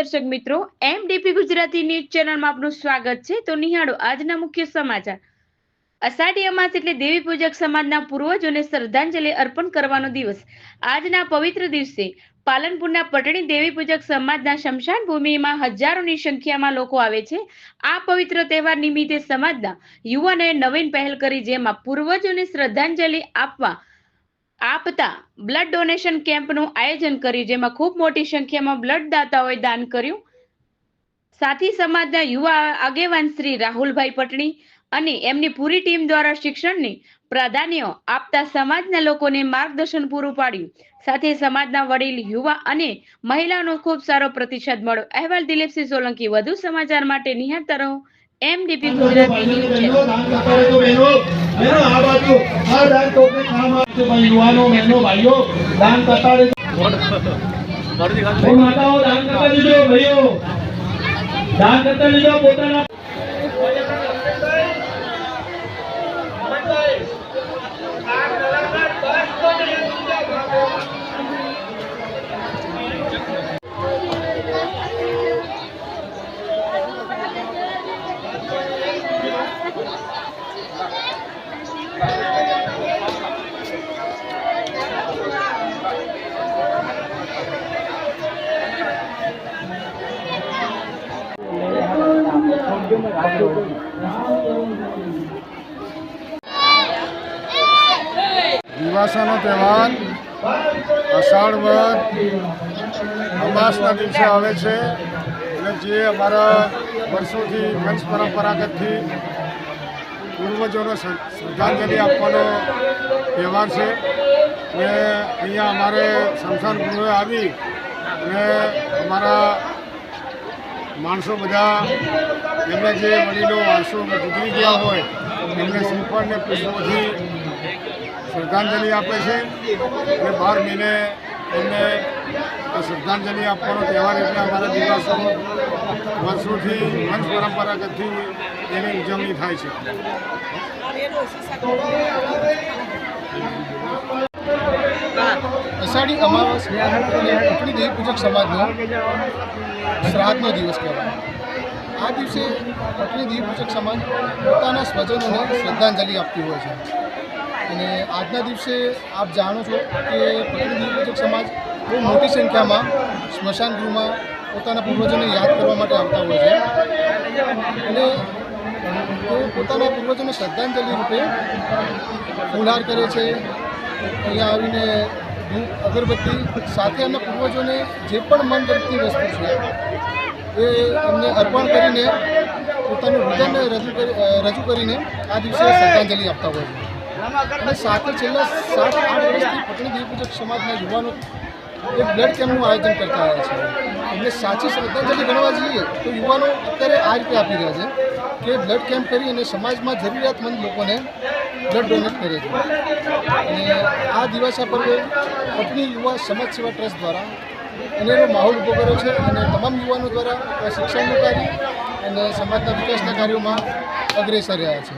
દર્શક મિત્રો, MDP Gujarati news ચેનલમાં આપનું સ્વાગત છે। તો નિહાળો આજના મુખ્ય સમાચાર। અષાઢી અમાસ એટલે દેવી પૂજક સમાજના પૂર્વજોને શ્રદ્ધાંજલિ અર્પણ કરવાનો દિવસ। આજના પવિત્ર દિવસે પાલનપુરના પટણી દેવી પૂજક સમાજના શમશાન ભૂમિમાં હજારોની સંખ્યામાં લોકો આવે છે। આ પવિત્ર તહેવાર નિમિત્તે સમાજના યુવાનોએ નવીન પહેલ કરી, જેમાં પૂર્વજોને શ્રદ્ધાંજલિ આપતા બ્લડ ડોનેશન કેમ્પનું આયોજન કર્યું, જેમાં ખૂબ મોટી સંખ્યામાં બ્લડ દાતાઓએ દાન કર્યું। સાથી સમાજના યુવા આગેવાન શ્રી રાહુલભાઈ પટણી અને એમની પૂરી ટીમ દ્વારા શિક્ષણને પ્રાધાન્ય આપતા સમાજના લોકોને માર્ગદર્શન પૂરું પાડ્યું। સાથે સમાજના વડીલ, યુવા અને મહિલાઓનો ખૂબ સારો પ્રતિસાદ મળ્યો। અહેવાલ દિલીપસિંહ સોલંકી। વધુ સમાચાર માટે નિહાળતા રહો એમડીપી ગુજરાતી ન્યૂઝ ચેનલ। દિવાસાનો તહેવાર અષાઢ વદ અમાસના દિવસે આવે છે અને જે અમારા વર્ષોથી વંશ પરંપરાગતથી પૂર્વજોને શ્રદ્ધાંજલિ આપવાનો તહેવાર છે। અને અહીંયા અમારે શમશાન ગૃહે આવી અને અમારા માણસો બધા એમને જે વડીલો વારસો ગુજરી ગયા હોય એમને શ્રીફળ ને પુષ્પોથી શ્રદ્ધાંજલિ આપે છે। અને 12 મહિને એમને શ્રદ્ધાંજલિ આપવાનો તહેવાર એટલે અમારા દિવસો વર્ષોથી વંશ પરંપરાગતથી એની ઉજવણી થાય છે। અષાઢી અમાવસ પટણી દેવી પૂજક સમાજનો શ્રાદ્ધનો દિવસ કહેવાય। આ દિવસે પટણી દેવી પૂજક સમાજ પોતાના સ્વજનોને શ્રદ્ધાંજલિ આપતી હોય છે। અને આજના દિવસે આપ જાણો છો કે પટણી દેવી પૂજક સમાજ બહુ મોટી સંખ્યામાં સ્મશાન ગૃહમાં પોતાના પૂર્વજોને યાદ કરવા માટે આવતા હોય છે। અને તેઓ પોતાના પૂર્વજોને શ્રદ્ધાંજલિ રૂપે ફૂલહાર કરે છે। અહીંયા આવીને અગરબત્તી સાથે એમના પૂર્વજોને જે પણ મન ગમતી વસ્તુ છે એ એમને અર્પણ કરીને પોતાનું હૃદયને રજૂ કરીને આ દિવસે શ્રદ્ધાંજલિ આપતા હોય છે। અને સાથે છેલ્લા 7-8 વર્ષથી પટણી દેવી પૂજક સમાજના યુવાનો એક બ્લડ કેમ્પનું આયોજન કરતા આવ્યા છે। એટલે સાચી શ્રદ્ધાંજલિ ગણવા જઈએ તો યુવાનો અત્યારે આ રીતે આપી રહ્યા છે કે બ્લડ કેમ્પ કરી અને સમાજમાં જરૂરિયાતમંદ લોકોને બ્લડ ડોનેટ કરે છે। અને આ દિવસા પર્વે પટણી યુવા સમાજ સેવા ટ્રસ્ટ દ્વારા અનેરો માહોલ ઊભો કર્યો છે અને તમામ યુવાનો દ્વારા શિક્ષણનું કાર્ય અને સમાજના વિકાસના કાર્યોમાં અગ્રેસર રહ્યા છે।